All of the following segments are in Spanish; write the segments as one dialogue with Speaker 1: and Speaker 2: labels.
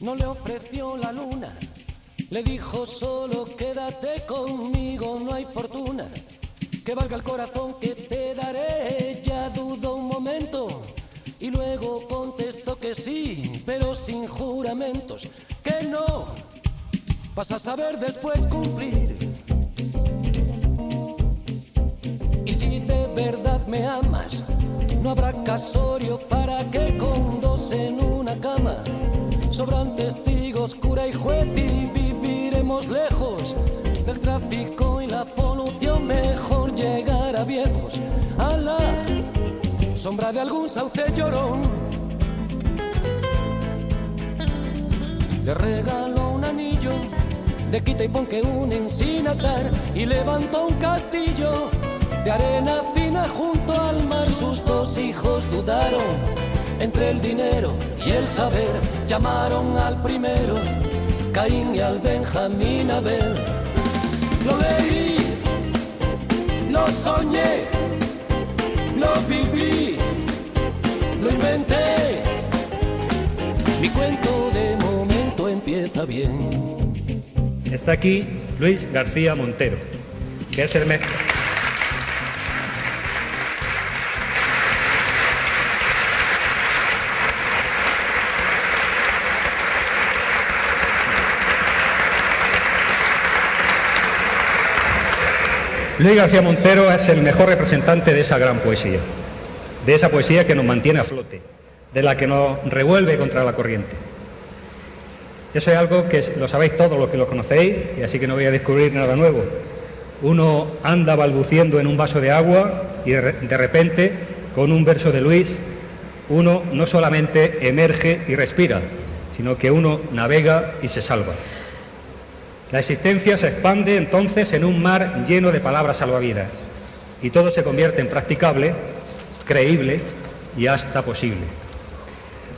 Speaker 1: no le ofreció la luna, le dijo solo quédate conmigo, no hay fortuna que valga el corazón que te daré. Ella dudó un momento y luego contestó que sí, pero sin juramentos, que no, vas a saber después cumplir. Y si de verdad me amas, no habrá casorio para que con dos en una cama. Sobran testigos, cura y juez y viviremos lejos del tráfico y la polución. Mejor llegar a viejos a la sombra de algún sauce llorón. Le regaló un anillo de quita y pon que unen sin atar y levantó un castillo de arena fina junto al mar. Sus dos hijos dudaron entre el dinero y el saber. Llamaron al primero Caín y al Benjamín Abel. Lo leí, lo soñé, lo viví, lo inventé. Mi cuento de momento empieza bien.
Speaker 2: Está aquí Luis García Montero, que es el mejor. Luis García Montero es el mejor representante de esa gran poesía, de esa poesía que nos mantiene a flote, de la que nos revuelve contra la corriente. Eso es algo que lo sabéis todos los que lo conocéis, y así que no voy a descubrir nada nuevo. Uno anda balbuciendo en un vaso de agua y de repente, con un verso de Luis, uno no solamente emerge y respira, sino que uno navega y se salva. La existencia se expande entonces en un mar lleno de palabras salvavidas y todo se convierte en practicable, creíble y hasta posible.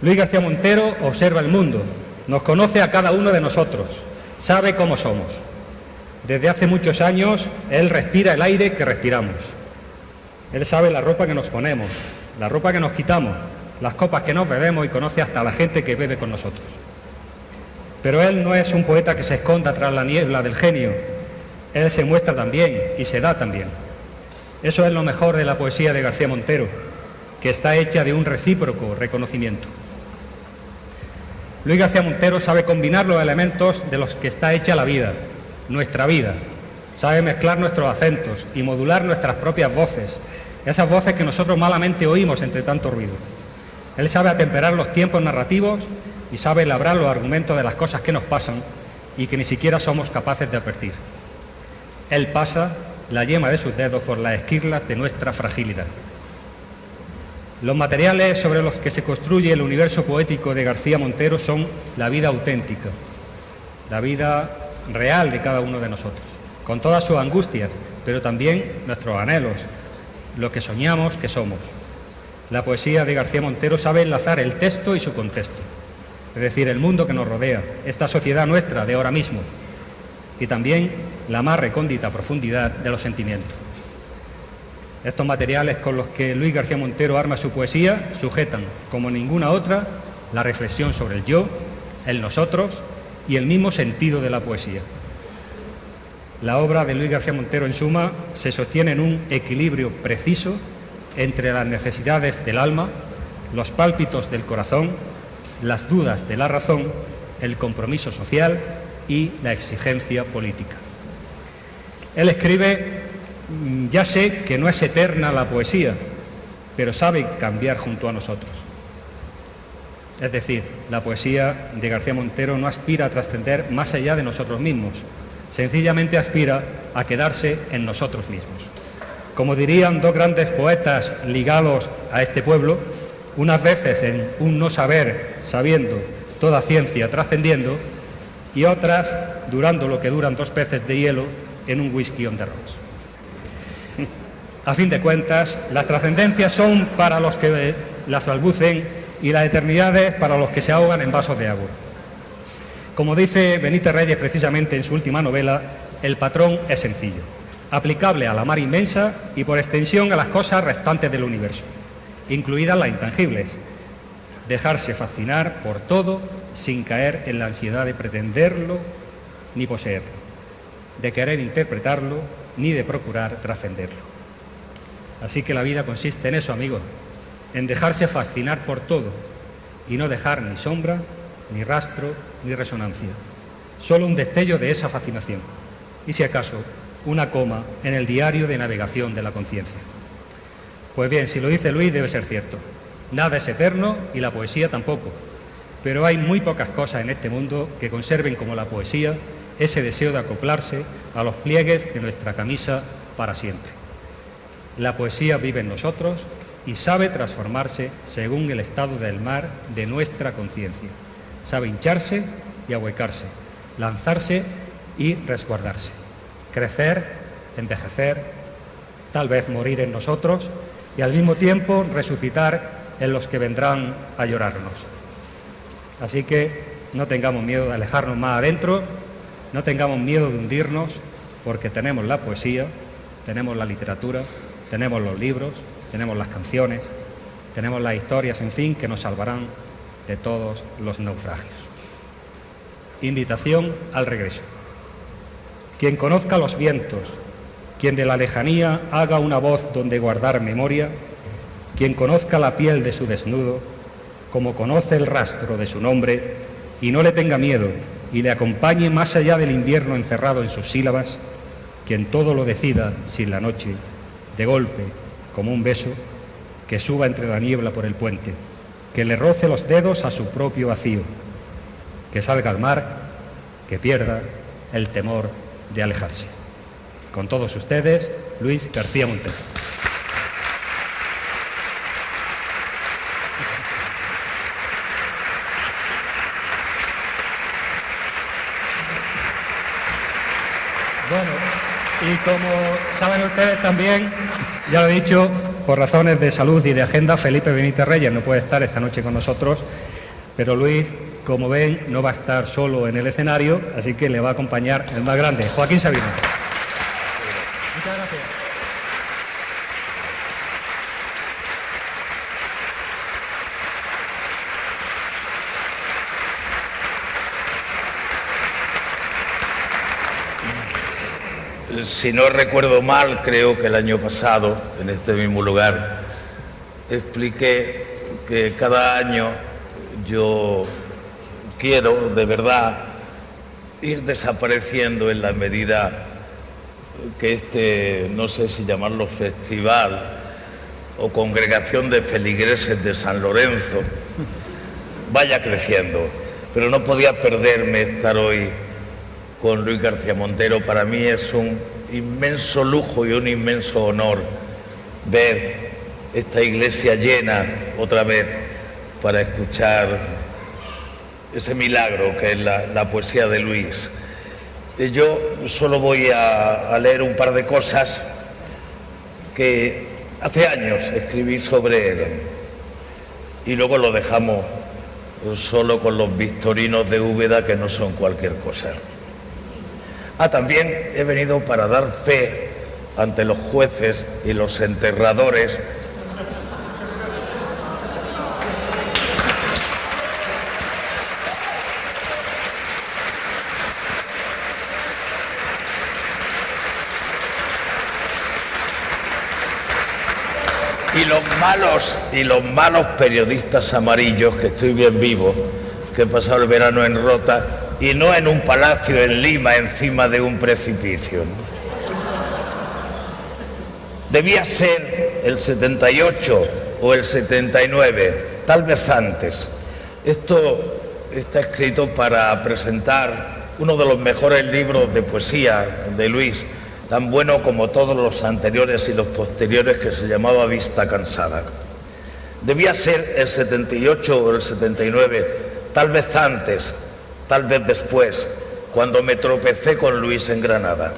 Speaker 2: Luis García Montero observa el mundo, nos conoce a cada uno de nosotros, sabe cómo somos. Desde hace muchos años él respira el aire que respiramos. Él sabe la ropa que nos ponemos, la ropa que nos quitamos, las copas que nos bebemos y conoce hasta a la gente que bebe con nosotros. Pero él no es un poeta que se esconda tras la niebla del genio. Él se muestra también y se da también. Eso es lo mejor de la poesía de García Montero, que está hecha de un recíproco reconocimiento. Luis García Montero sabe combinar los elementos de los que está hecha la vida, nuestra vida. Sabe mezclar nuestros acentos y modular nuestras propias voces, esas voces que nosotros malamente oímos entre tanto ruido. Él sabe atemperar los tiempos narrativos y sabe labrar los argumentos de las cosas que nos pasan y que ni siquiera somos capaces de advertir. Él pasa la yema de sus dedos por las esquirlas de nuestra fragilidad. Los materiales sobre los que se construye el universo poético de García Montero son la vida auténtica, la vida real de cada uno de nosotros, con todas sus angustias, pero también nuestros anhelos, lo que soñamos que somos. La poesía de García Montero sabe enlazar el texto y su contexto, es decir, el mundo que nos rodea, esta sociedad nuestra de ahora mismo, y también la más recóndita profundidad de los sentimientos. Estos materiales con los que Luis García Montero arma su poesía sujetan, como ninguna otra, la reflexión sobre el yo, el nosotros y el mismo sentido de la poesía. La obra de Luis García Montero, en suma, se sostiene en un equilibrio preciso entre las necesidades del alma, los pálpitos del corazón, las dudas de la razón, el compromiso social y la exigencia política. Él escribe: ya sé que no es eterna la poesía, pero sabe cambiar junto a nosotros. Es decir, la poesía de García Montero no aspira a trascender más allá de nosotros mismos, sencillamente aspira a quedarse en nosotros mismos. Como dirían dos grandes poetas ligados a este pueblo, unas veces en un no saber sabiendo, toda ciencia trascendiendo, y otras durando lo que duran dos peces de hielo en un whisky on the rocks. A fin de cuentas, las trascendencias son para los que las balbucen y las eternidades para los que se ahogan en vasos de agua. Como dice Benítez Reyes precisamente en su última novela, el patrón es sencillo, aplicable a la mar inmensa y por extensión a las cosas restantes del universo, incluidas las intangibles. Dejarse fascinar por todo sin caer en la ansiedad de pretenderlo ni poseerlo, de querer interpretarlo ni de procurar trascenderlo. Así que la vida consiste en eso, amigos, en dejarse fascinar por todo y no dejar ni sombra, ni rastro, ni resonancia, solo un destello de esa fascinación y, si acaso, una coma en el diario de navegación de la conciencia. Pues bien, si lo dice Luis, debe ser cierto. Nada es eterno y la poesía tampoco, pero hay muy pocas cosas en este mundo que conserven como la poesía ese deseo de acoplarse a los pliegues de nuestra camisa para siempre. La poesía vive en nosotros y sabe transformarse según el estado del mar de nuestra conciencia. Sabe hincharse y ahuecarse, lanzarse y resguardarse, crecer, envejecer, tal vez morir en nosotros y al mismo tiempo resucitar en los que vendrán a llorarnos. Así que no tengamos miedo de alejarnos más adentro, no tengamos miedo de hundirnos, porque tenemos la poesía, tenemos la literatura, tenemos los libros, tenemos las canciones, tenemos las historias, en fin, que nos salvarán de todos los naufragios. Invitación al regreso. Quien conozca los vientos, quien de la lejanía haga una voz donde guardar memoria, quien conozca la piel de su desnudo, como conoce el rastro de su nombre, y no le tenga miedo y le acompañe más allá del invierno encerrado en sus sílabas, quien todo lo decida sin la noche, de golpe, como un beso, que suba entre la niebla por el puente, que le roce los dedos a su propio vacío, que salga al mar, que pierda el temor de alejarse. Con todos ustedes, Luis García Montero. Bueno, y como saben ustedes también, ya lo he dicho, por razones de salud y de agenda, Felipe Benítez Reyes no puede estar esta noche con nosotros, pero Luis, como ven, no va a estar solo en el escenario, así que le va a acompañar el más grande, Joaquín Sabina. Muchas gracias.
Speaker 3: Si no recuerdo mal, creo que el año pasado, en este mismo lugar, expliqué que cada año yo quiero, de verdad, ir desapareciendo en la medida que no sé si llamarlo festival o congregación de feligreses de San Lorenzo, vaya creciendo. Pero no podía perderme estar hoy con Luis García Montero. Para mí es un inmenso lujo y un inmenso honor ver esta iglesia llena otra vez para escuchar ese milagro que es la poesía de Luis. Yo solo voy a leer un par de cosas que hace años escribí sobre él y luego lo dejamos solo con los victorinos de Úbeda, que no son cualquier cosa. También he venido para dar fe ante los jueces y los enterradores y los malos periodistas amarillos, que estoy bien vivo, que he pasado el verano en Rota y no en un palacio en Lima encima de un precipicio. Debía ser el 78 o el 79, tal vez antes. Esto está escrito para presentar uno de los mejores libros de poesía de Luis, tan bueno como todos los anteriores y los posteriores, que se llamaba Vista Cansada. Debía ser el 78 o el 79, tal vez antes, tal vez después, cuando me tropecé con Luis en Granada.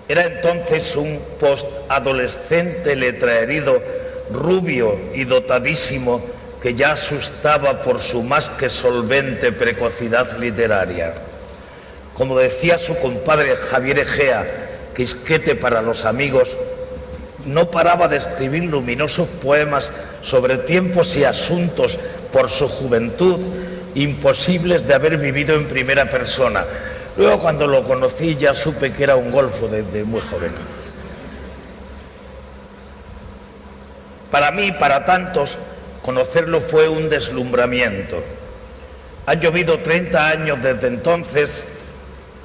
Speaker 3: Era entonces un postadolescente letraherido, rubio y dotadísimo, que ya asustaba por su más que solvente precocidad literaria. Como decía su compadre Javier Egea, Quisquete para los amigos, no paraba de escribir luminosos poemas sobre tiempos y asuntos por su juventud, imposibles de haber vivido en primera persona. Luego, cuando lo conocí, ya supe que era un golfo desde muy joven. Para mí, para tantos, conocerlo fue un deslumbramiento. Han llovido 30 años desde entonces,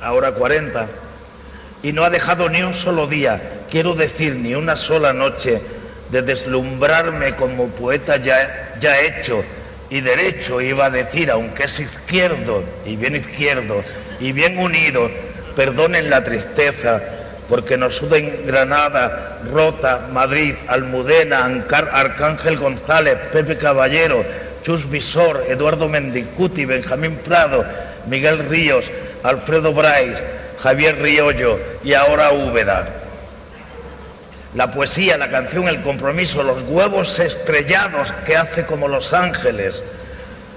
Speaker 3: ahora 40, y no ha dejado ni un solo día, quiero decir, ni una sola noche, de deslumbrarme como poeta ya hecho y derecho, iba a decir, aunque es izquierdo y bien unido, perdonen la tristeza, porque nos suben Granada, Rota, Madrid, Almudena, Arcángel González, Pepe Caballero, Chus Visor, Eduardo Mendicuti, Benjamín Prado, Miguel Ríos, Alfredo Brais, Javier Riollo y ahora Úbeda. La poesía, la canción, el compromiso, los huevos estrellados que hace como Los Ángeles,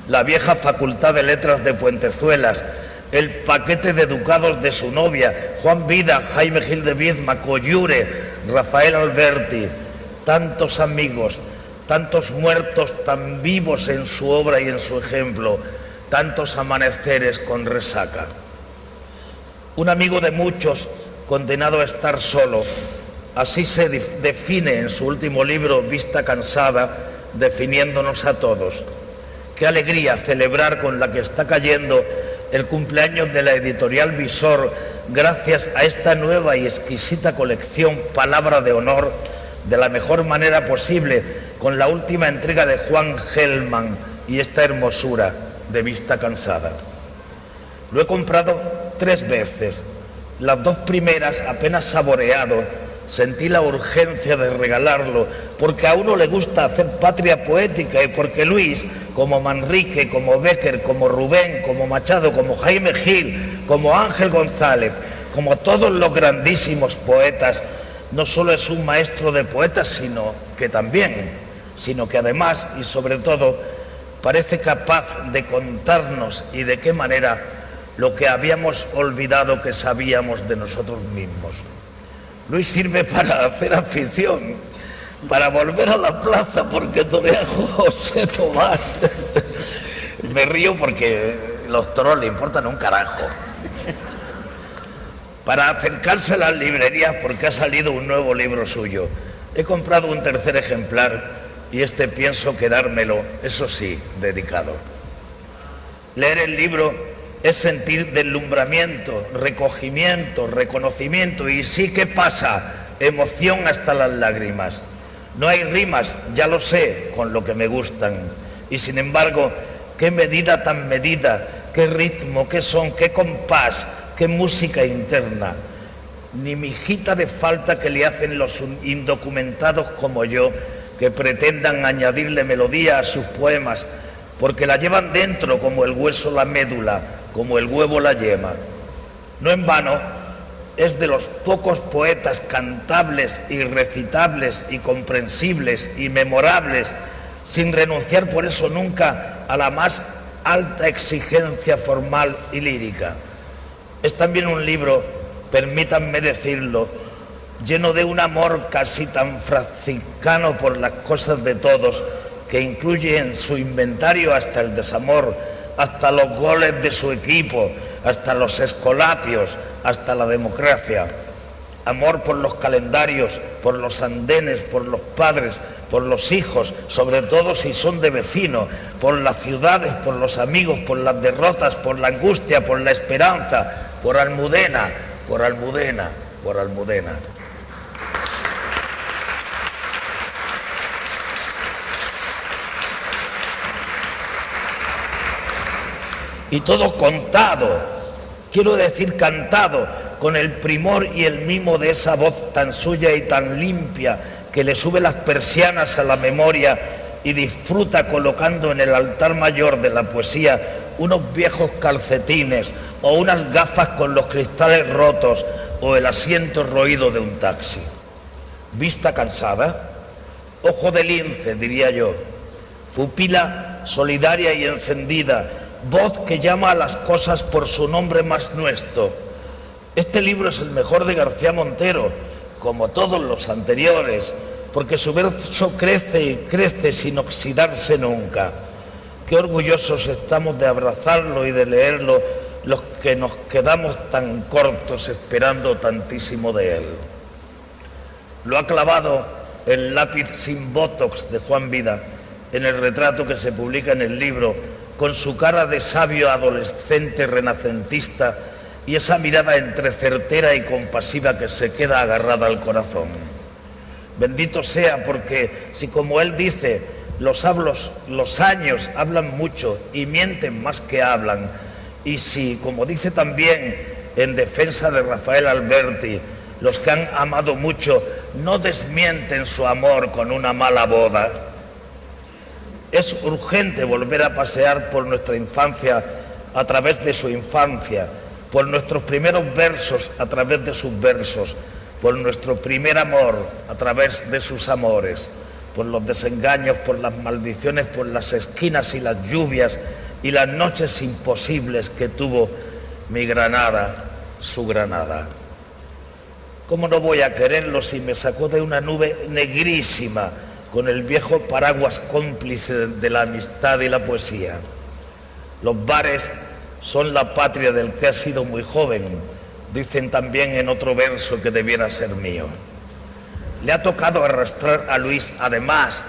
Speaker 3: la vieja Facultad de Letras de Puentezuelas, el paquete de ducados de su novia, Juan Vida, Jaime Gil de Viedma, Coyure, Rafael Alberti, tantos amigos, tantos muertos tan vivos en su obra y en su ejemplo, tantos amaneceres con resaca. Un amigo de muchos, condenado a estar solo, así se define en su último libro, Vista Cansada, definiéndonos a todos. Qué alegría celebrar con la que está cayendo el cumpleaños de la editorial Visor, gracias a esta nueva y exquisita colección Palabra de Honor, de la mejor manera posible, con la última entrega de Juan Gelman y esta hermosura de Vista Cansada. Lo he comprado 3 veces, las 2 primeras apenas saboreado, sentí la urgencia de regalarlo, porque a uno le gusta hacer patria poética y porque Luis, como Manrique, como Bécquer, como Rubén, como Machado, como Jaime Gil, como Ángel González, como todos los grandísimos poetas, no solo es un maestro de poetas, sino que además y sobre todo parece capaz de contarnos y de qué manera lo que habíamos olvidado que sabíamos de nosotros mismos. Luis sirve para hacer afición, para volver a la plaza porque torea José Tomás. Me río porque los toros le importan un carajo. Para acercarse a las librerías porque ha salido un nuevo libro suyo. He comprado un 3er ejemplar y pienso quedármelo, eso sí, dedicado. Leer el libro es sentir deslumbramiento, recogimiento, reconocimiento y sí, ¿qué pasa? Emoción hasta las lágrimas. No hay rimas, ya lo sé, con lo que me gustan. Y sin embargo, qué medida tan medida, qué ritmo, qué son, qué compás, qué música interna. Ni mijita de falta que le hacen los indocumentados como yo, que pretendan añadirle melodía a sus poemas, porque la llevan dentro como el hueso la médula, como el huevo la yema. No en vano, es de los pocos poetas cantables y recitables y comprensibles y memorables, sin renunciar por eso nunca a la más alta exigencia formal y lírica. Es también un libro, permítanme decirlo, lleno de un amor casi tan franciscano por las cosas de todos, que incluye en su inventario hasta el desamor, hasta los goles de su equipo, hasta los escolapios, hasta la democracia. Amor por los calendarios, por los andenes, por los padres, por los hijos, sobre todo si son de vecino, por las ciudades, por los amigos, por las derrotas, por la angustia, por la esperanza, por Almudena, por Almudena, por Almudena. Y todo contado, quiero decir cantado, con el primor y el mimo de esa voz tan suya y tan limpia que le sube las persianas a la memoria y disfruta colocando en el altar mayor de la poesía unos viejos calcetines o unas gafas con los cristales rotos o el asiento roído de un taxi. Vista cansada, ojo de lince, diría yo, pupila solidaria y encendida, voz que llama a las cosas por su nombre más nuestro. Este libro es el mejor de García Montero, como todos los anteriores, porque su verso crece y crece sin oxidarse nunca. qué orgullosos estamos de abrazarlo y de leerlo los que nos quedamos tan cortos esperando tantísimo de él. Lo ha clavado el lápiz sin botox de Juan Vida en el retrato que se publica en el libro, con su cara de sabio adolescente renacentista y esa mirada entre certera y compasiva que se queda agarrada al corazón. Bendito sea, porque si, como él dice, los años hablan mucho y mienten más que hablan, y si, como dice también en defensa de Rafael Alberti, los que han amado mucho no desmienten su amor con una mala boda, es urgente volver a pasear por nuestra infancia a través de su infancia, por nuestros primeros versos a través de sus versos, por nuestro primer amor a través de sus amores, por los desengaños, por las maldiciones, por las esquinas y las lluvias y las noches imposibles que tuvo mi Granada, su Granada. ¿Cómo no voy a quererlo si me sacó de una nube negrísima con el viejo paraguas cómplice de la amistad y la poesía? Los bares son la patria del que ha sido muy joven, dicen también en otro verso que debiera ser mío. Le ha tocado arrastrar a Luis, además,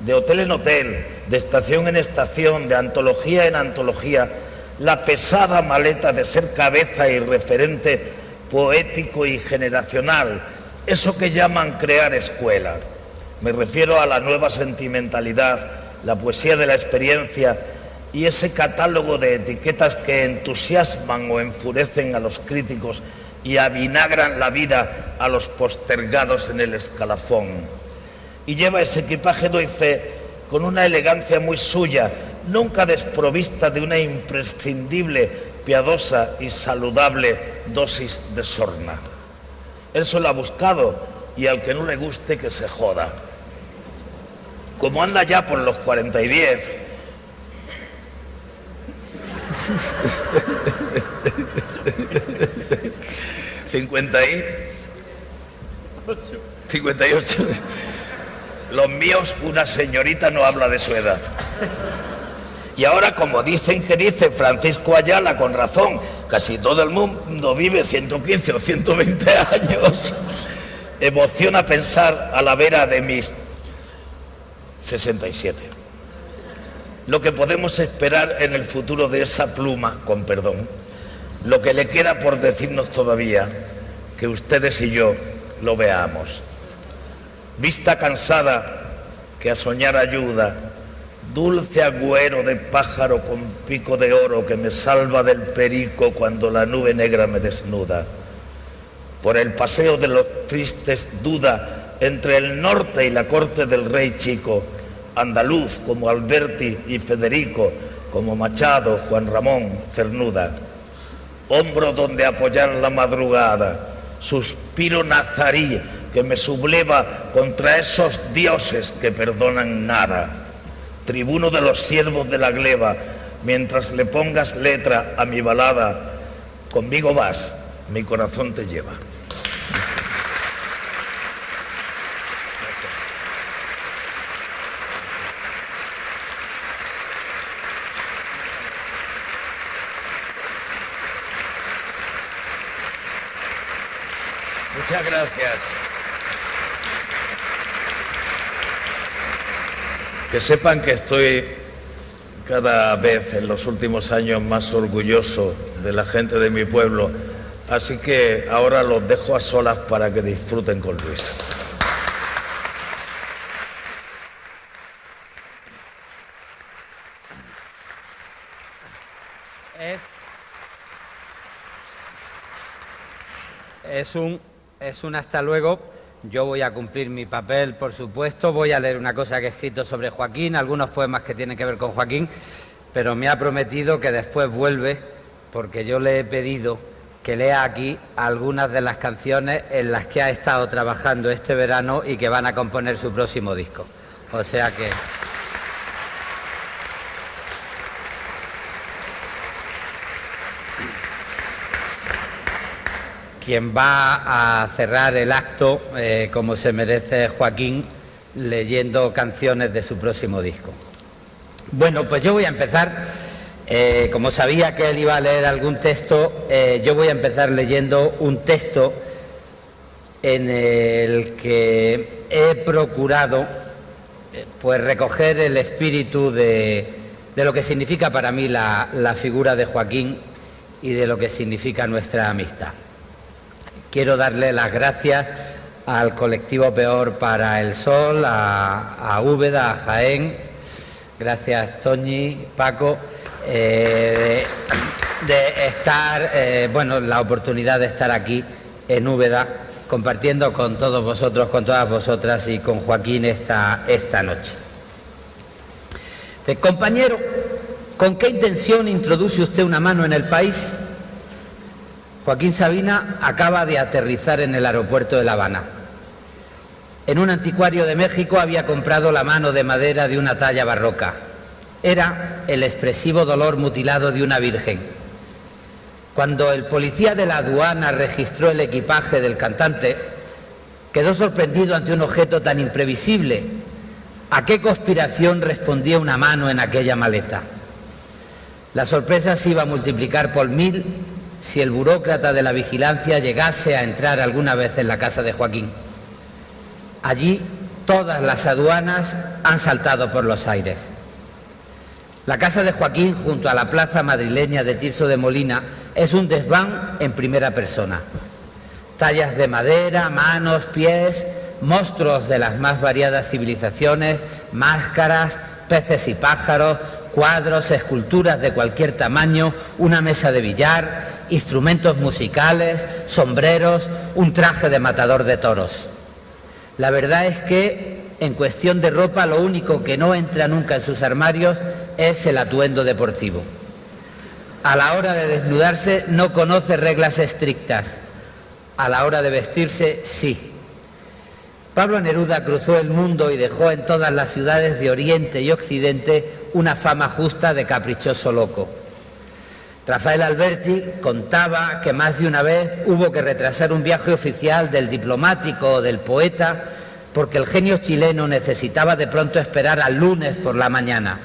Speaker 3: de hotel en hotel, de estación en estación, de antología en antología, la pesada maleta de ser cabeza y referente poético y generacional, eso que llaman crear escuela. Me refiero a la nueva sentimentalidad, la poesía de la experiencia y ese catálogo de etiquetas que entusiasman o enfurecen a los críticos y avinagran la vida a los postergados en el escalafón. Y lleva ese equipaje doy fe con una elegancia muy suya, nunca desprovista de una imprescindible, piadosa y saludable dosis de sorna. Él se lo ha buscado y al que no le guste que se joda. Como anda ya por los 40 y 10, ...58... Los míos, una señorita no habla de su edad. Y ahora, como dicen que dice Francisco Ayala, con razón, casi todo el mundo vive 115 o 120 años. Emociona pensar a la vera de mis 67. Lo que podemos esperar en el futuro de esa pluma, con perdón, lo que le queda por decirnos todavía, que ustedes y yo lo veamos. Vista cansada que a soñar ayuda, dulce agüero de pájaro con pico de oro que me salva del perico cuando la nube negra me desnuda. Por el paseo de los tristes duda entre el norte y la corte del rey chico, andaluz como Alberti y Federico, como Machado, Juan Ramón, Cernuda. Hombro donde apoyar la madrugada, suspiro nazarí que me subleva contra esos dioses que perdonan nada. Tribuno de los siervos de la gleba, mientras le pongas letra a mi balada, conmigo vas, mi corazón te lleva. Muchas gracias. Que sepan que estoy cada vez en los últimos años más orgulloso de la gente de mi pueblo, así que ahora los dejo a solas para que disfruten con Luis.
Speaker 4: Es un hasta luego. Yo voy a cumplir mi papel, por supuesto. Voy a leer una cosa que he escrito sobre Joaquín, algunos poemas que tienen que ver con Joaquín, pero me ha prometido que después vuelve, porque yo le he pedido que lea aquí algunas de las canciones en las que ha estado trabajando este verano y que van a componer su próximo disco. O sea que... Quien va a cerrar el acto, como se merece Joaquín, leyendo canciones de su próximo disco. Bueno, pues yo voy a empezar, como sabía que él iba a leer algún texto, yo voy a empezar leyendo un texto en el que he procurado pues recoger el espíritu de lo que significa para mí la figura de Joaquín y de lo que significa nuestra amistad. Quiero darle las gracias al colectivo Peor para el Sol, a Úbeda, a Jaén. Gracias, Toñi, Paco, de estar, la oportunidad de estar aquí en Úbeda, compartiendo con todos vosotros, con todas vosotras y con Joaquín esta noche. Compañero, ¿con qué intención introduce usted una mano en el país? Joaquín Sabina acaba de aterrizar en el aeropuerto de La Habana. En un anticuario de México había comprado la mano de madera de una talla barroca. Era el expresivo dolor mutilado de una virgen. Cuando el policía de la aduana registró el equipaje del cantante, quedó sorprendido ante un objeto tan imprevisible. ¿A qué conspiración respondía una mano en aquella maleta? La sorpresa se iba a multiplicar por 1000 si el burócrata de la vigilancia llegase a entrar alguna vez en la casa de Joaquín. Allí todas las aduanas han saltado por los aires. La casa de Joaquín, junto a la plaza madrileña de Tirso de Molina, es un desván en primera persona. Tallas de madera, manos, pies, monstruos de las más variadas civilizaciones, máscaras, peces y pájaros, cuadros, esculturas de cualquier tamaño, una mesa de billar, instrumentos musicales, sombreros, un traje de matador de toros. La verdad es que, en cuestión de ropa, lo único que no entra nunca en sus armarios es el atuendo deportivo. A la hora de desnudarse no conoce reglas estrictas. A la hora de vestirse, sí. Pablo Neruda cruzó el mundo y dejó en todas las ciudades de Oriente y Occidente una fama justa de caprichoso loco. Rafael Alberti contaba que más de una vez hubo que retrasar un viaje oficial del diplomático o del poeta porque el genio chileno necesitaba de pronto esperar al lunes por la mañana.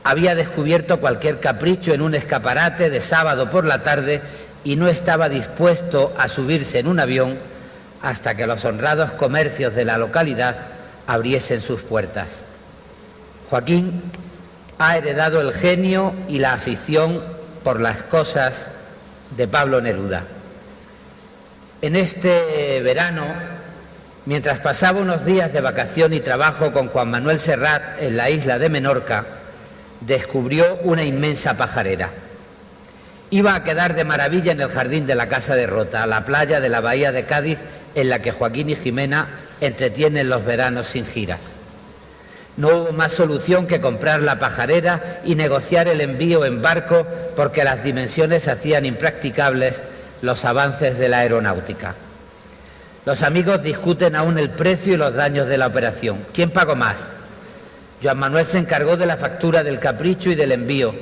Speaker 4: Había descubierto cualquier capricho en un escaparate de sábado por la tarde y no estaba dispuesto a subirse en un avión hasta que los honrados comercios de la localidad abriesen sus puertas. Joaquín ha heredado el genio y la afición por las cosas de Pablo Neruda. En este verano, mientras pasaba unos días de vacación y trabajo con Juan Manuel Serrat en la isla de Menorca, descubrió una inmensa pajarera. Iba a quedar de maravilla en el jardín de la Casa de Rota, a la playa de la bahía de Cádiz, en la que Joaquín y Jimena entretienen los veranos sin giras. No hubo más solución que comprar la pajarera y negociar el envío en barco porque las dimensiones hacían impracticables los avances de la aeronáutica. Los amigos discuten aún el precio y los daños de la operación. ¿Quién pagó más? Joan Manuel se encargó de la factura del capricho y del envío,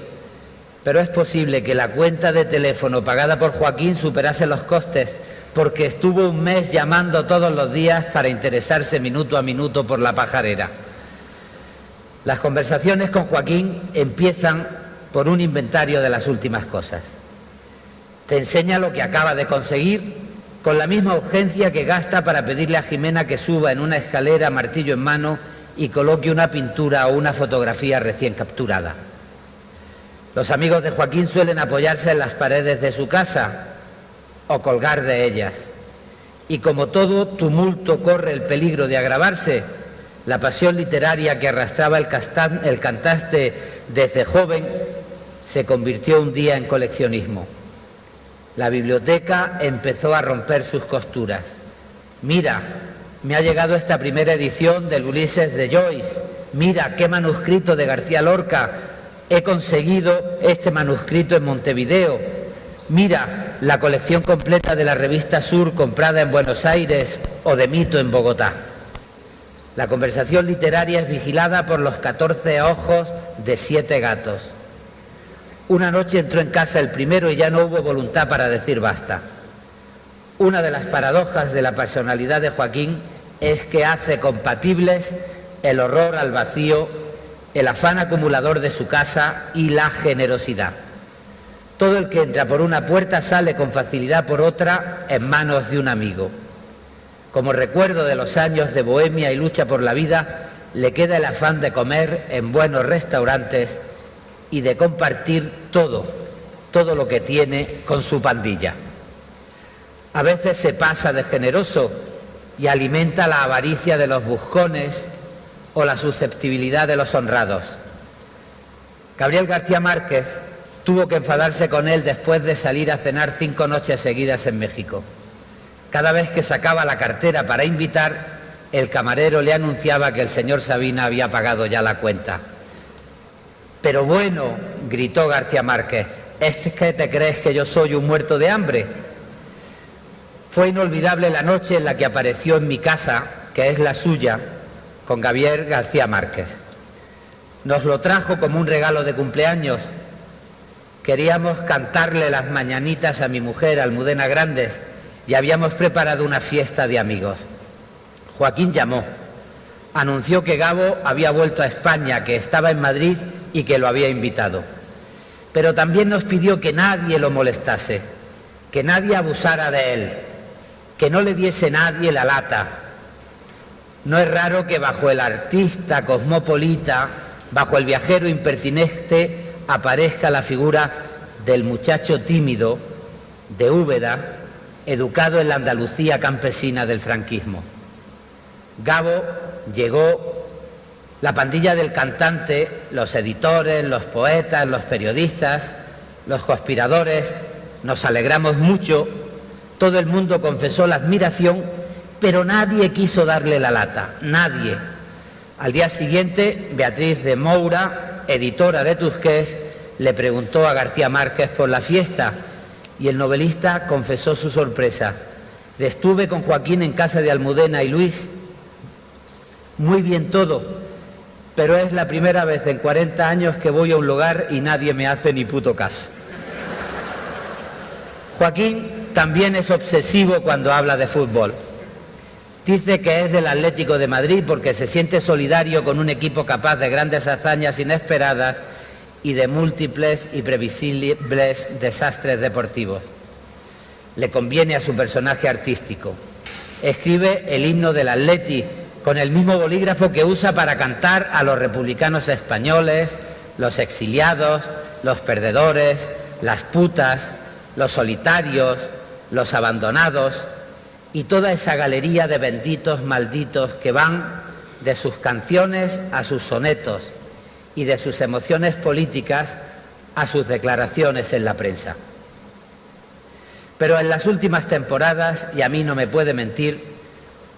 Speaker 4: pero es posible que la cuenta de teléfono pagada por Joaquín superase los costes porque estuvo un mes llamando todos los días para interesarse minuto a minuto por la pajarera. Las conversaciones con Joaquín empiezan por un inventario de las últimas cosas. Te enseña lo que acaba de conseguir con la misma urgencia que gasta para pedirle a Jimena que suba en una escalera martillo en mano y coloque una pintura o una fotografía recién capturada. Los amigos de Joaquín suelen apoyarse en las paredes de su casa o colgar de ellas. Y como todo tumulto corre el peligro de agravarse, la pasión literaria que arrastraba el cantante desde joven se convirtió un día en coleccionismo. La biblioteca empezó a romper sus costuras. Mira, me ha llegado esta primera edición del Ulises de Joyce. Mira, qué manuscrito de García Lorca. He conseguido este manuscrito en Montevideo. Mira, la colección completa de la revista Sur comprada en Buenos Aires o de Mito en Bogotá. La conversación literaria es vigilada por los 14 ojos de 7 gatos. Una noche entró en casa el primero y ya no hubo voluntad para decir basta. Una de las paradojas de la personalidad de Joaquín es que hace compatibles el horror al vacío el afán acumulador de su casa y la generosidad. Todo el que entra por una puerta sale con facilidad por otra en manos de un amigo. Como recuerdo de los años de bohemia y lucha por la vida, le queda el afán de comer en buenos restaurantes y de compartir todo lo que tiene con su pandilla. A veces se pasa de generoso y alimenta la avaricia de los buscones o la susceptibilidad de los honrados. Gabriel García Márquez tuvo que enfadarse con él después de salir a cenar 5 noches seguidas en México. Cada vez que sacaba la cartera para invitar, el camarero le anunciaba que el señor Sabina había pagado ya la cuenta. «Pero bueno», gritó García Márquez, ¿es que te crees que yo soy un muerto de hambre? Fue inolvidable la noche en la que apareció en mi casa, que es la suya, con Gabriel García Márquez. Nos lo trajo como un regalo de cumpleaños. Queríamos cantarle las mañanitas a mi mujer, Almudena Grandes, y habíamos preparado una fiesta de amigos. Joaquín llamó, anunció que Gabo había vuelto a España, que estaba en Madrid y que lo había invitado. Pero también nos pidió que nadie lo molestase, que nadie abusara de él, que no le diese nadie la lata. No es raro que bajo el artista cosmopolita, bajo el viajero impertinente, aparezca la figura del muchacho tímido de Úbeda, educado en la Andalucía campesina del franquismo. Gabo llegó, la pandilla del cantante, los editores, los poetas, los periodistas, los conspiradores, nos alegramos mucho, todo el mundo confesó la admiración, pero nadie quiso darle la lata, nadie. Al día siguiente, Beatriz de Moura, editora de Tusqués, le preguntó a García Márquez por la fiesta y el novelista confesó su sorpresa. Estuve con Joaquín en casa de Almudena y Luis. Muy bien todo, pero es la primera vez en 40 años que voy a un lugar y nadie me hace ni puto caso. Joaquín también es obsesivo cuando habla de fútbol. Dice que es del Atlético de Madrid porque se siente solidario con un equipo capaz de grandes hazañas inesperadas y de múltiples y previsibles desastres deportivos. Le conviene a su personaje artístico. Escribe el himno del Atleti con el mismo bolígrafo que usa para cantar a los republicanos españoles, los exiliados, los perdedores, las putas, los solitarios, los abandonados y toda esa galería de benditos malditos que van de sus canciones a sus sonetos y de sus emociones políticas a sus declaraciones en la prensa. Pero en las últimas temporadas, y a mí no me puede mentir,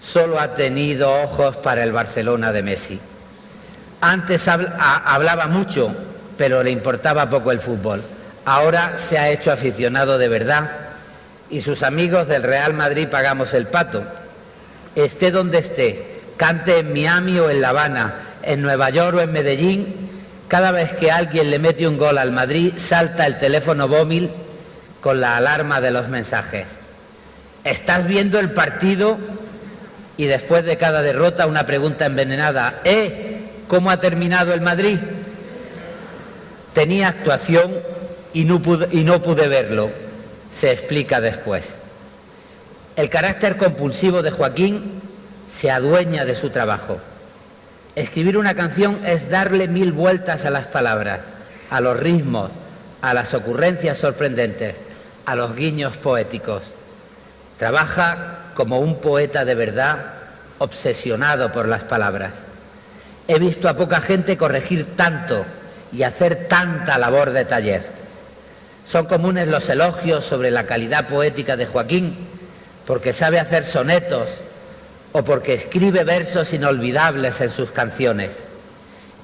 Speaker 4: solo ha tenido ojos para el Barcelona de Messi. Antes hablaba mucho, pero le importaba poco el fútbol. Ahora se ha hecho aficionado de verdad y sus amigos del Real Madrid pagamos el pato. Esté donde esté, cante en Miami o en La Habana, en Nueva York o en Medellín, cada vez que alguien le mete un gol al Madrid, salta el teléfono móvil con la alarma de los mensajes. ¿Estás viendo el partido? Y después de cada derrota una pregunta envenenada. ¿Cómo ha terminado el Madrid? Tenía actuación y no pude verlo. Se explica después. El carácter compulsivo de Joaquín se adueña de su trabajo. Escribir una canción es darle 1000 vueltas a las palabras, a los ritmos, a las ocurrencias sorprendentes, a los guiños poéticos. Trabaja como un poeta de verdad, obsesionado por las palabras. He visto a poca gente corregir tanto y hacer tanta labor de taller. Son comunes los elogios sobre la calidad poética de Joaquín, porque sabe hacer sonetos o porque escribe versos inolvidables en sus canciones.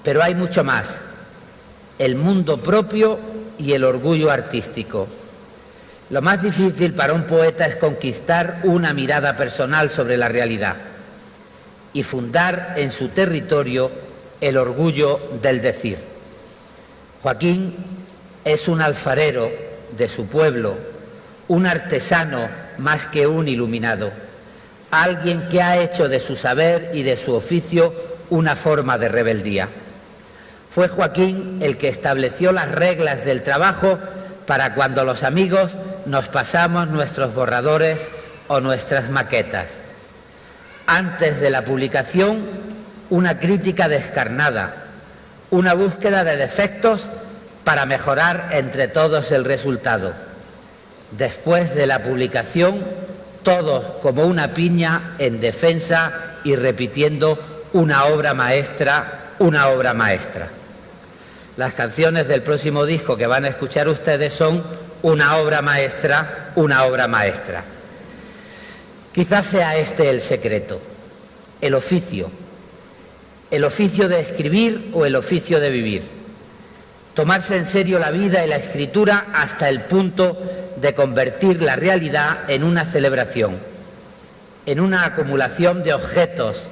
Speaker 4: Pero hay mucho más: el mundo propio y el orgullo artístico. Lo más difícil para un poeta es conquistar una mirada personal sobre la realidad y fundar en su territorio el orgullo del decir. Joaquín es un alfarero de su pueblo, un artesano más que un iluminado, alguien que ha hecho de su saber y de su oficio una forma de rebeldía. Fue Joaquín el que estableció las reglas del trabajo para cuando los amigos nos pasamos nuestros borradores o nuestras maquetas. Antes de la publicación, una crítica descarnada, una búsqueda de defectos para mejorar entre todos el resultado. Después de la publicación, todos como una piña en defensa y repitiendo una obra maestra, una obra maestra. Las canciones del próximo disco que van a escuchar ustedes son una obra maestra, una obra maestra. Quizás sea este el secreto, el oficio de escribir o el oficio de vivir. Tomarse en serio la vida y la escritura hasta el punto de convertir la realidad en una celebración, en una acumulación de objetos,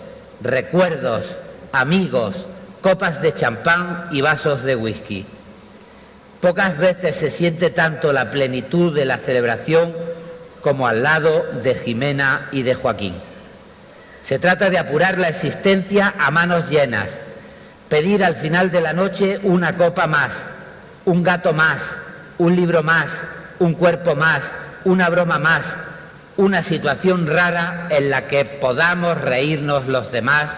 Speaker 4: recuerdos, amigos, copas de champán y vasos de whisky. Pocas veces se siente tanto la plenitud de la celebración como al lado de Jimena y de Joaquín. Se trata de apurar la existencia a manos llenas, pedir al final de la noche una copa más, un gato más, un libro más, un cuerpo más, una broma más, una situación rara en la que podamos reírnos los demás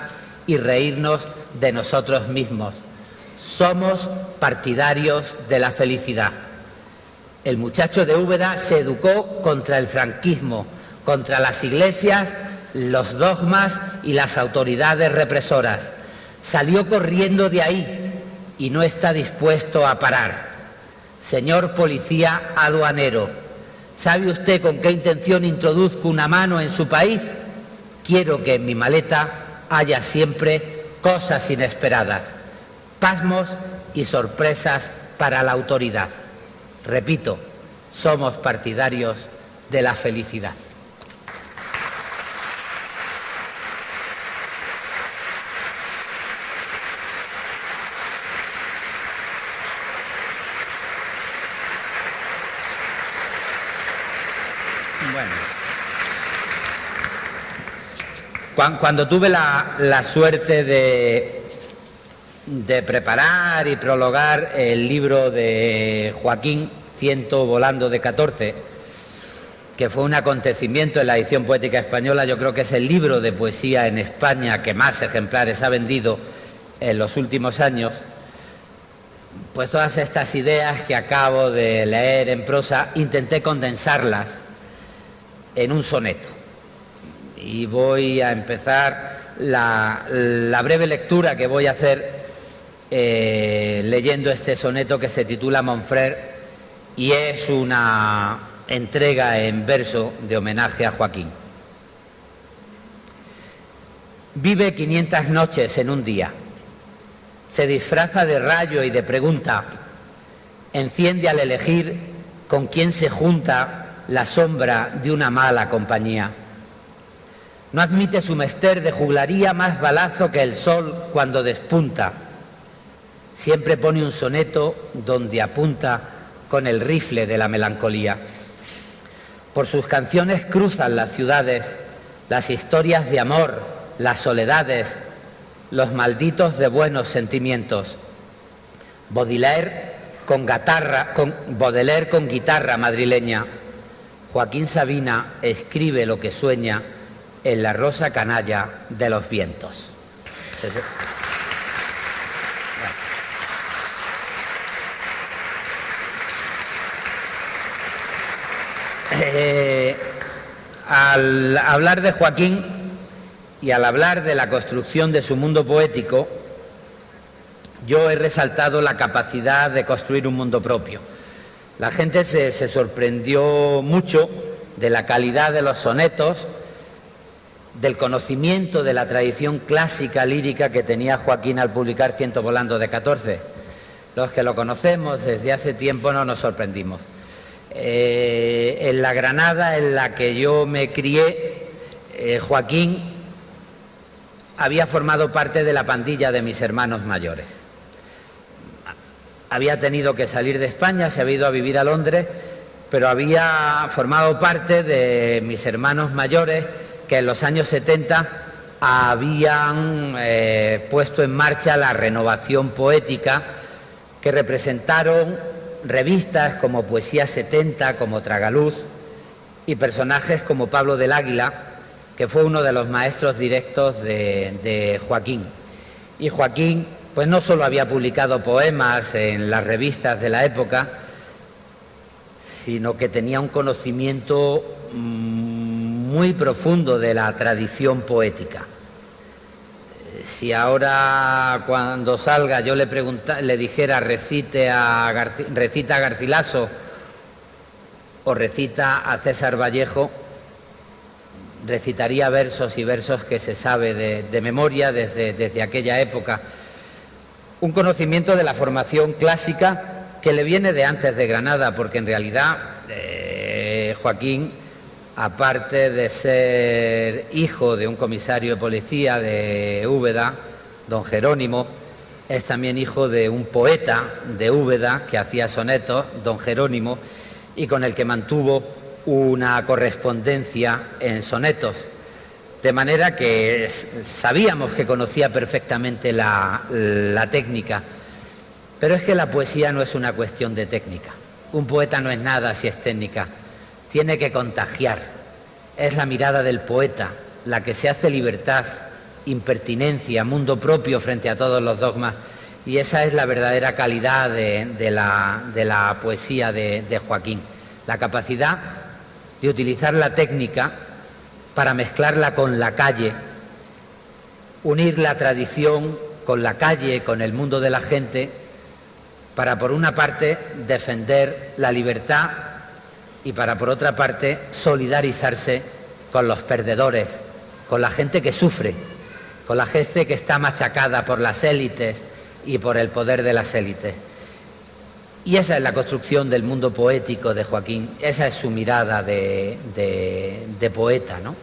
Speaker 4: y reírnos de nosotros mismos. Somos partidarios de la felicidad. El muchacho de Úbeda se educó contra el franquismo, contra las iglesias, los dogmas y las autoridades represoras. Salió corriendo de ahí y no está dispuesto a parar. Señor policía aduanero, ¿sabe usted con qué intención introduzco una mano en su país? Quiero que en mi maleta haya siempre cosas inesperadas, pasmos y sorpresas para la autoridad. Repito, somos partidarios de la felicidad. Bueno, cuando tuve la suerte de preparar y prologar el libro de Joaquín, Ciento volando de 14, que fue un acontecimiento en la edición poética española, yo creo que es el libro de poesía en España que más ejemplares ha vendido en los últimos años, pues todas estas ideas que acabo de leer en prosa, intenté condensarlas en un soneto. Y voy a empezar la breve lectura que voy a hacer leyendo este soneto que se titula Montfrère y es una entrega en verso de homenaje a Joaquín. Vive 500 noches en un día, se disfraza de rayo y de pregunta, enciende al elegir con quién se junta la sombra de una mala compañía. No admite su mester de juglaría más balazo que el sol cuando despunta. Siempre pone un soneto donde apunta con el rifle de la melancolía. Por sus canciones cruzan las ciudades, las historias de amor, las soledades, los malditos de buenos sentimientos. Baudelaire con guitarra madrileña. Joaquín Sabina escribe lo que sueña en la rosa canalla de los vientos. Al hablar de Joaquín y al hablar de la construcción de su mundo poético, yo he resaltado la capacidad de construir un mundo propio. La gente se sorprendió mucho de la calidad de los sonetos, del conocimiento de la tradición clásica lírica que tenía Joaquín al publicar Ciento volando de 14. Los que lo conocemos desde hace tiempo no nos sorprendimos. En la Granada en la que yo me crié, Joaquín había formado parte de la pandilla de mis hermanos mayores. Había tenido que salir de España, se había ido a vivir a Londres, pero había formado parte de mis hermanos mayores que en los años 70 habían puesto en marcha la renovación poética, que representaron revistas como Poesía 70, como Tragaluz, y personajes como Pablo del Águila, que fue uno de los maestros directos de Joaquín. Y Joaquín, pues no solo había publicado poemas en las revistas de la época, sino que tenía un conocimiento muy profundo de la tradición poética. Si ahora cuando salga yo le dijera recita a Garcilaso o recita a César Vallejo, recitaría versos y versos que se sabe de memoria desde aquella época. Un conocimiento de la formación clásica que le viene de antes de Granada, porque en realidad Joaquín, aparte de ser hijo de un comisario de policía de Úbeda, don Jerónimo, es también hijo de un poeta de Úbeda que hacía sonetos, don Jerónimo, y con el que mantuvo una correspondencia en sonetos, de manera que sabíamos que conocía perfectamente la técnica. Pero es que la poesía no es una cuestión de técnica. Un poeta no es nada si es técnica. Tiene que contagiar. Es la mirada del poeta la que se hace libertad, impertinencia, mundo propio frente a todos los dogmas. Y esa es la verdadera calidad de la poesía de Joaquín. La capacidad de utilizar la técnica para mezclarla con la calle, unir la tradición con la calle, con el mundo de la gente, para por una parte defender la libertad y para por otra parte solidarizarse con los perdedores, con la gente que sufre, con la gente que está machacada por las élites y por el poder de las élites. Y esa es la construcción del mundo poético de Joaquín, esa es su mirada de poeta, ¿no?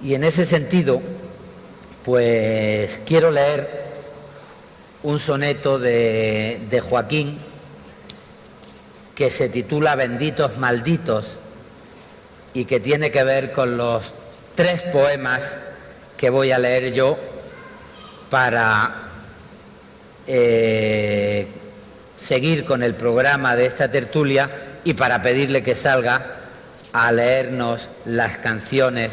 Speaker 4: Y en ese sentido, pues quiero leer un soneto de Joaquín que se titula Benditos Malditos y que tiene que ver con los 3 poemas que voy a leer yo para seguir con el programa de esta tertulia y para pedirle que salga a leernos las canciones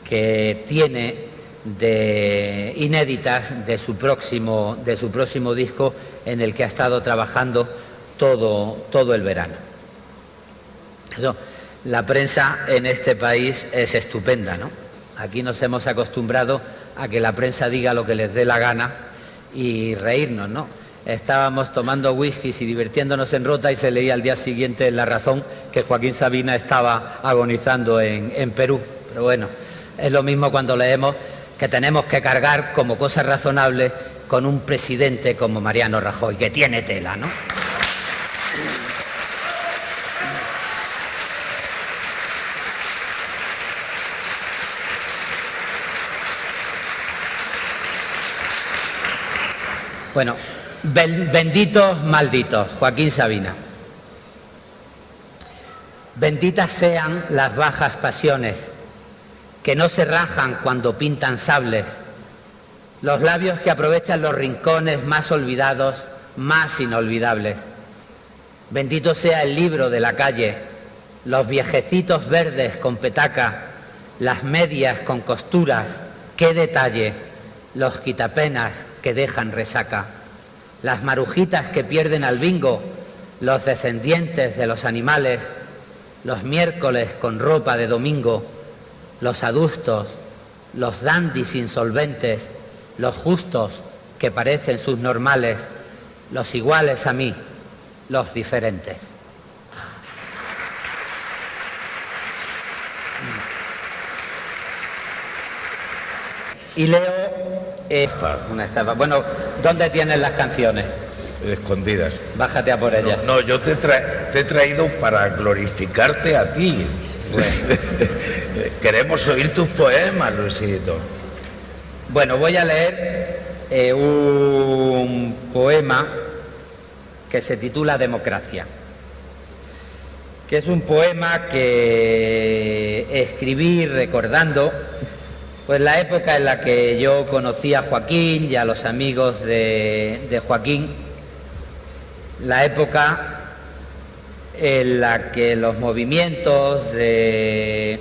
Speaker 4: que tiene inéditas de su próximo disco, en el que ha estado trabajando todo el verano. La prensa en este país es estupenda, ¿no? Aquí nos hemos acostumbrado a que la prensa diga lo que les dé la gana y reírnos, ¿no? Estábamos tomando whiskies y divirtiéndonos en Rota y se leía al día siguiente en La Razón que Joaquín Sabina estaba agonizando en Perú. Pero bueno, es lo mismo cuando leemos que tenemos que cargar como cosa razonable con un presidente como Mariano Rajoy, que tiene tela, ¿no? Bueno, benditos malditos, Joaquín Sabina. Benditas sean las bajas pasiones, que no se rajan cuando pintan sables, los labios que aprovechan los rincones más olvidados, más inolvidables. Bendito sea el libro de la calle, los viejecitos verdes con petaca, las medias con costuras, qué detalle, los quitapenas que dejan resaca, las marujitas que pierden al bingo, los descendientes de los animales, los miércoles con ropa de domingo, los adustos, los dandis insolventes, los justos que parecen subnormales, los iguales a mí, los diferentes. Y leo una estafa. Bueno, ¿dónde tienes las canciones?
Speaker 3: Escondidas.
Speaker 4: Bájate a por ellas.
Speaker 3: No, yo te he traído para glorificarte a ti. Queremos oír tus poemas, Luisito.
Speaker 4: Bueno, voy a leer un poema que se titula Democracia, que es un poema que escribí recordando Pues la época en la que yo conocí a Joaquín y a los amigos de Joaquín, la época en la que los movimientos de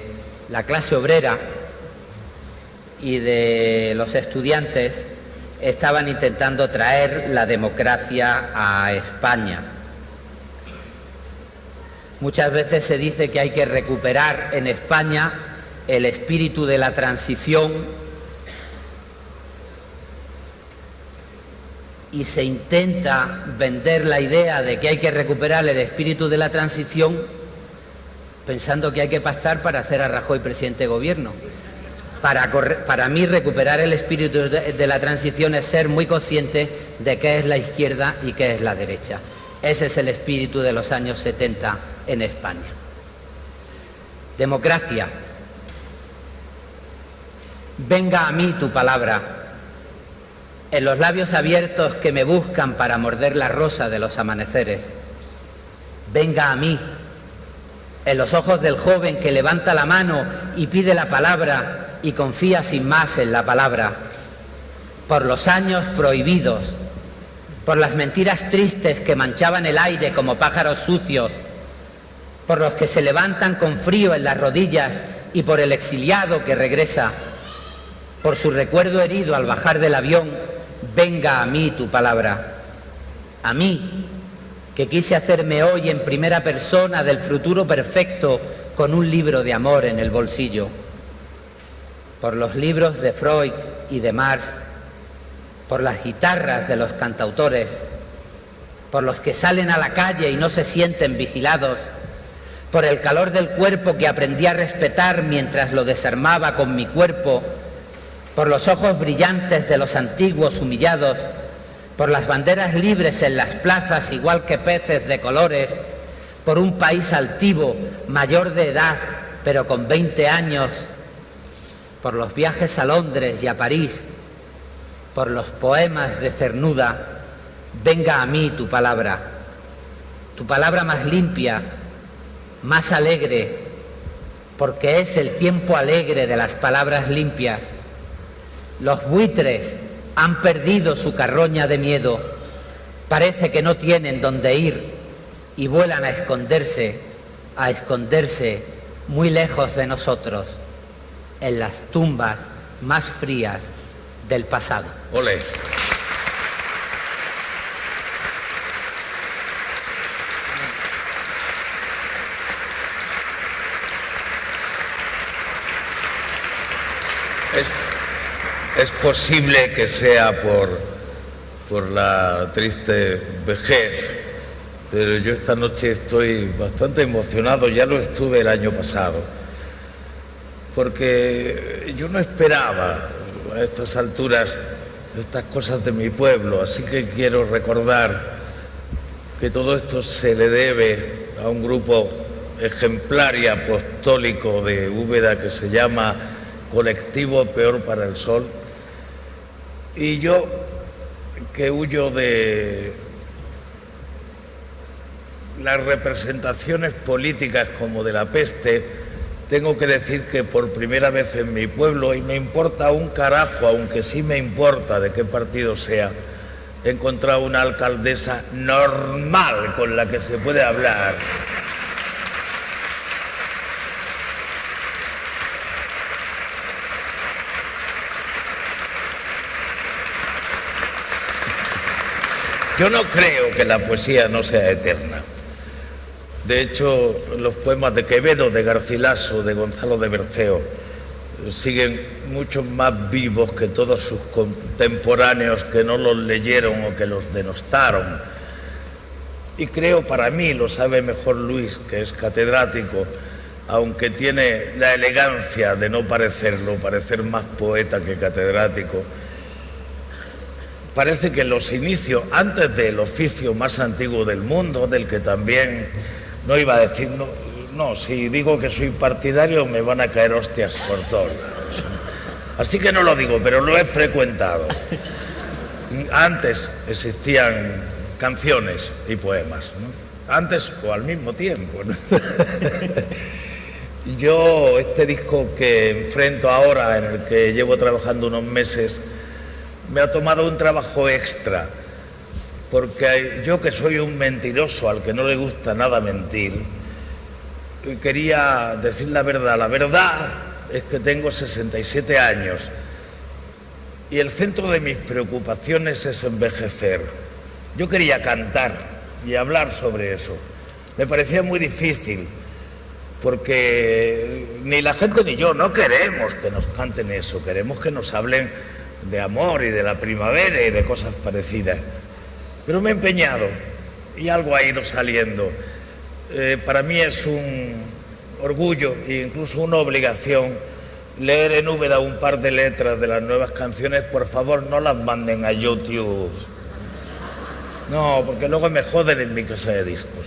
Speaker 4: la clase obrera y de los estudiantes estaban intentando traer la democracia a España. Muchas veces se dice que hay que recuperar en España el espíritu de la transición y se intenta vender la idea de que hay que recuperar el espíritu de la transición pensando que hay que pactar para hacer a Rajoy presidente de gobierno. Para mí recuperar el espíritu de la transición es ser muy consciente de qué es la izquierda y qué es la derecha. Ese es el espíritu de los años 70 en España. Democracia. Venga a mí tu palabra. En los labios abiertos que me buscan para morder la rosa de los amaneceres. Venga a mí. En los ojos del joven que levanta la mano y pide la palabra y confía sin más en la palabra. Por los años prohibidos, por las mentiras tristes que manchaban el aire como pájaros sucios, por los que se levantan con frío en las rodillas y por el exiliado que regresa, por su recuerdo herido al bajar del avión, venga a mí tu palabra. A mí, que quise hacerme hoy en primera persona del futuro perfecto con un libro de amor en el bolsillo. Por los libros de Freud y de Marx, por las guitarras de los cantautores, por los que salen a la calle y no se sienten vigilados, por el calor del cuerpo que aprendí a respetar mientras lo desarmaba con mi cuerpo, por los ojos brillantes de los antiguos humillados, por las banderas libres en las plazas igual que peces de colores, por un país altivo, mayor de edad, pero con 20 años, por los viajes a Londres y a París, por los poemas de Cernuda, venga a mí tu palabra más limpia, más alegre, porque es el tiempo alegre de las palabras limpias. Los buitres han perdido su carroña de miedo, parece que no tienen dónde ir y vuelan a esconderse muy lejos de nosotros, en las tumbas más frías del pasado.
Speaker 3: Ole. Es posible que sea por la triste vejez, pero yo esta noche estoy bastante emocionado, ya lo estuve el año pasado, porque yo no esperaba a estas alturas estas cosas de mi pueblo, así que quiero recordar que todo esto se le debe a un grupo ejemplar y apostólico de Úbeda que se llama Colectivo Peor para el Sol. Y yo, que huyo de las representaciones políticas como de la peste, tengo que decir que por primera vez en mi pueblo, y me importa un carajo, aunque sí me importa de qué partido sea, he encontrado una alcaldesa normal con la que se puede hablar. Yo no creo que la poesía no sea eterna. De hecho, los poemas de Quevedo, de Garcilaso, de Gonzalo de Berceo, siguen mucho más vivos que todos sus contemporáneos que no los leyeron o que los denostaron. Y creo, para mí, lo sabe mejor Luis, que es catedrático, aunque tiene la elegancia de no parecerlo, parecer más poeta que catedrático, parece que los inicios, antes del oficio más antiguo del mundo, del que también, no iba a decir, no, si digo que soy partidario me van a caer hostias por todos lados. Así que no lo digo, pero lo he frecuentado. Antes existían canciones y poemas, ¿no? Antes o al mismo tiempo, ¿no? Yo, este disco que enfrento ahora, en el que llevo trabajando unos meses, me ha tomado un trabajo extra, porque yo, que soy un mentiroso al que no le gusta nada mentir, quería decir la verdad. La verdad es que tengo 67 años y el centro de mis preocupaciones es envejecer. Yo quería cantar y hablar sobre eso. Me parecía muy difícil, porque ni la gente ni yo no queremos que nos canten eso, queremos que nos hablen de amor y de la primavera y de cosas parecidas. Pero me he empeñado y algo ha ido saliendo. Para mí es un orgullo e incluso una obligación leer en Úbeda un par de letras de las nuevas canciones. Por favor, no las manden a YouTube. No, porque luego me joden en mi casa de discos.